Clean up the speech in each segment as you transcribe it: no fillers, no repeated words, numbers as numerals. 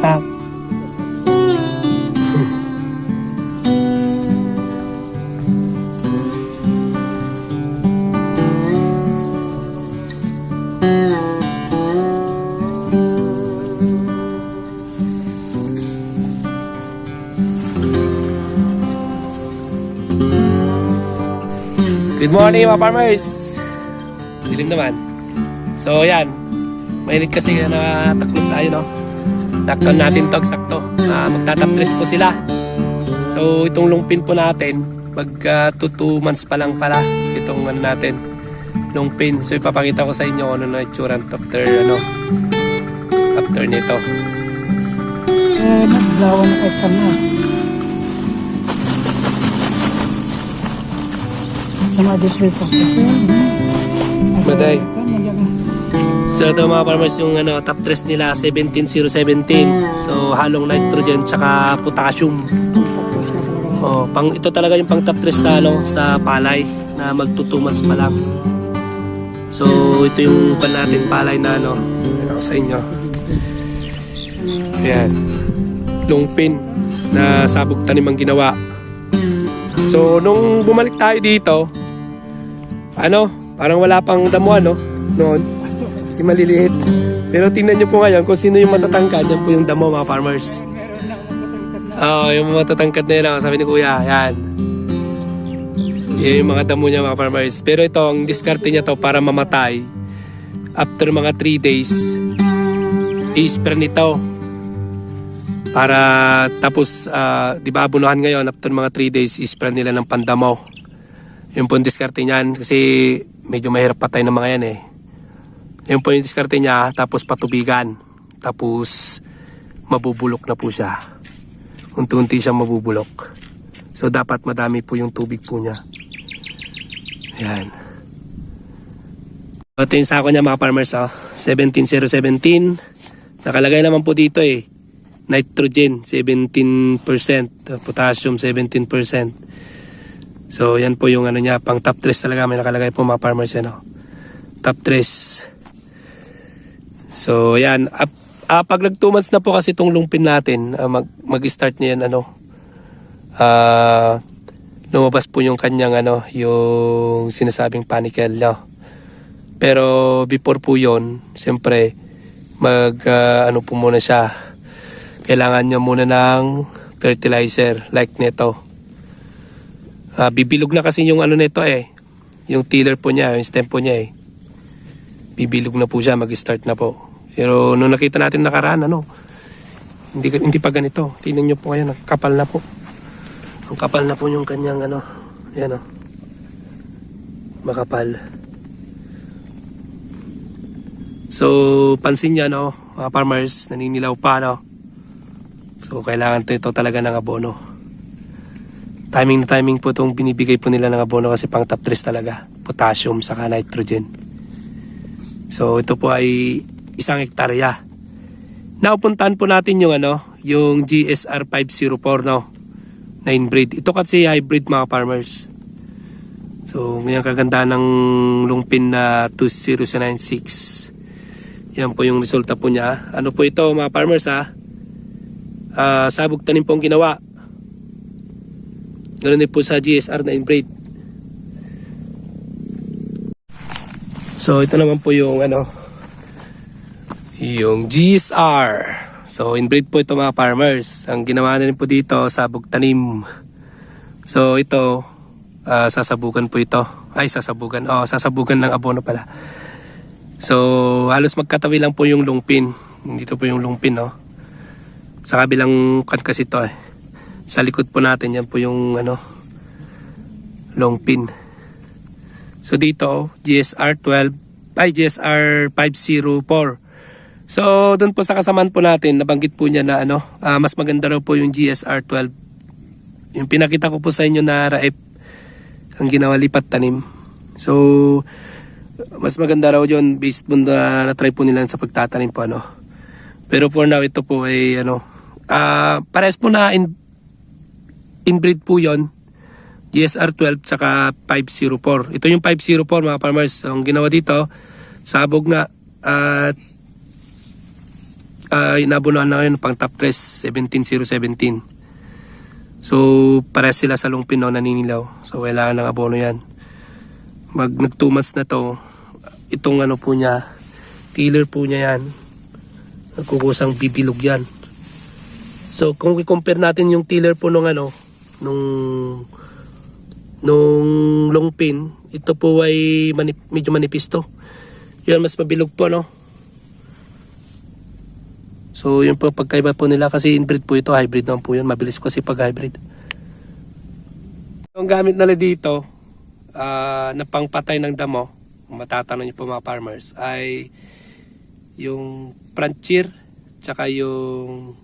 Ah. Good morning mga farmers. Dilim naman. So yan, mahilig kasi na taklog tayo, no? Takpan natin to eksakto. Magtatap 3 po sila. So itong lungpin po natin, mag 2 months pa lang pala itong ano natin, lungpin. So ipapakita ko sa inyo ano na itsura after nito. Naglawan na kayo kanya. Sama display po. Maday. So ito mga farmers, yung top 3 nila 17017. So halong nitrogen tsaka potassium. Ito talaga yung pang top 3 sa sa palay na magto 2 months pa lang. So ito yung pan natin palay na ano ko sa inyo. Ayan. Lungpin na sabog tanim ang ginawa. So nung bumalik tayo dito, parang wala pang damo noon. Kasi maliliit. Pero tingnan nyo po ngayon kung sino yung matatangkad. Yan po yung damo mga farmers. Yung matatangkad na yun. Sabi ni Kuya, yan. Yan yung mga damo niya mga farmers. Pero ito, ang diskarte niya to para mamatay. After mga 3 days, i-spray nito. Para tapos, di ba abunuhan ngayon, after mga 3 days, i-spray nila ng pandamo. Yung po yung diskarte niyan. Kasi medyo mahirap patay ng mga yan eh. Yung po yung diskarte niya, tapos patubigan. Tapos mabubulok na po siya. Unti-unti siya mabubulok. So dapat madami po yung tubig po niya. Ayan. Ito yung sako niya mga farmers. 17017. Nakalagay naman po dito nitrogen 17%. Potassium 17%. So yan po yung niya. Pang top 3 talaga may nakalagay po mga farmers. Top 3. So yan, pag nag 2 months na po kasi itong lungpin natin, mag-start niya yan lumabas po yung kanyang yung sinasabing panicle Pero before po yon, siyempre po muna siya. Kailangan niya muna ng fertilizer like nito. Bibilog na kasi yung nito yung tiller po niya, yung stem po niya bibilog na po siya, mag-start na po. Pero nung nakita natin nakaraan, hindi pa ganito. Tingnan nyo po kayo, nakapal na po. Ang kapal na po yung kanyang yan makapal. So, pansin niya mga farmers, naninilaw pa So, kailangan ito talaga ng abono. Timing na timing po itong binibigay po nila ng abono kasi pang top 3 talaga. Potassium saka nitrogen. So ito po ay 1 hektarya. Naupuntahan po natin yung yung GSR 504 na inbreed. Ito kasi hybrid mga farmers. So ganyan kaganda ng lungpin na 20096. Yan po yung resulta po niya. Ano po ito mga farmers sabog tanim po ang ginawa. Ganoon din po sa GSR na inbreed. So ito naman po yung yung GSR. So inbreed po ito mga farmers. Ang ginawa na rin po dito, sabog tanim. So ito sasabugan po ito. Sasabugan ng abono pala. So halos magkatabi lang po yung lungpin. Dito po yung lungpin Sa kabilang kasi ito Sa likod po natin yan po yung lungpin. So dito GSR 504. So doon po sa kasamaan po natin, nabanggit po niya na mas maganda raw po yung GSR 12. Yung pinakita ko po sa inyo na raep ang ginawa lipat tanim. So mas maganda raw yun based po na try po nila sa pagtatanim po Pero for now ito po ay parehas po na inbreed po yon, GSR 12 tsaka 504. Ito yung 504 mga farmers. So, ang ginawa dito, sabog na at inabunuhan na ngayon pang top dress 17017. So pares sila sa lungpin no, naninilaw. So kailangan ng abono yan. Nag 2 months na to. Itong ano po niya, tiller po niya yan. Nagkukusang bibilog yan. So kung i-compare natin yung tiller po nung ano, nung lungpin, ito po ay medyo manipis to. Yan, mas mabilog po no. So yun po pagkaiba po nila kasi inbreed po ito, hybrid naman po yun. Mabilis kasi pag hybrid. Ang gamit nila dito na pangpatay ng damo, matatanong niyo po mga farmers, ay yung Frontier tsaka yung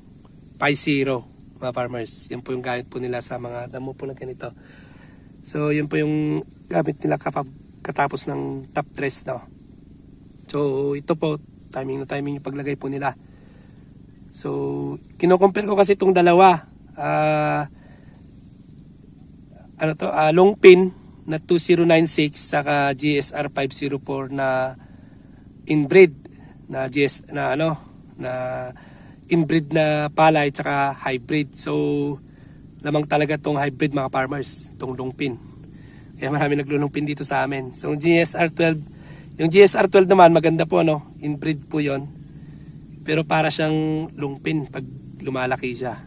5-0 mga farmers. Yun po yung gamit po nila sa mga damo po na ganito. So yun po yung gamit nila katapos ng top dress no. So ito po timing yung paglagay po nila. So, kino-compare ko kasi itong dalawa. Long pin na 2096 saka GSR 504 na inbreed na inbreed na palay tsaka hybrid. So, lamang talaga itong hybrid mga farmers, itong long pin. Kaya marami naglulungpin dito sa amin. So, yung GSR 12 naman maganda po no, inbreed po 'yon. Pero para siyang lungpin pag lumalaki siya.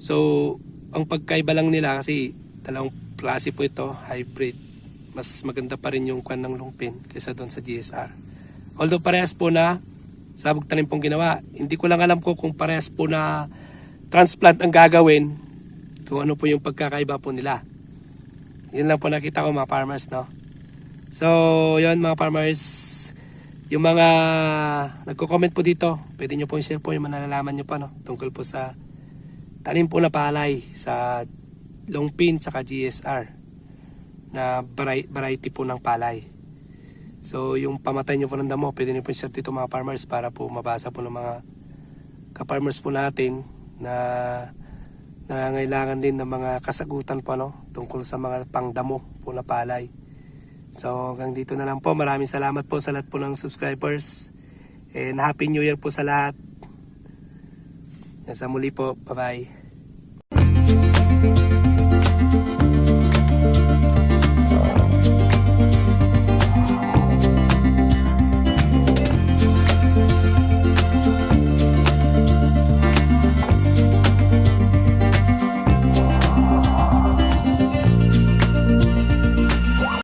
So, ang pagkaiba lang nila kasi dalawang klase po ito, hybrid. Mas maganda pa rin yung kwan ng lungpin kaysa doon sa GSR. Although parehas po na sabog tanim pong ginawa. Hindi ko lang alam kung parehas po na transplant ang gagawin, kung ano po yung pagkakaiba po nila. Yun lang po nakita ko mga farmers, no? So, yun mga farmers. Yung mga nagko-comment po dito, pwede nyo po i-share po yung manalalaman nyo pa no, tungkol po sa tanim po na palay sa lungpin saka GSR na variety po ng palay. So yung pamatay nyo po ng damo, pwede nyo po i-share dito mga farmers para po mabasa po ng mga ka-farmers po natin na nangangailangan din ng mga kasagutan po no, tungkol sa mga pangdamo po na palay. So hanggang dito na lang po. Maraming salamat po sa lahat po ng subscribers. And Happy New Year po sa lahat. Sa muli po. Bye bye.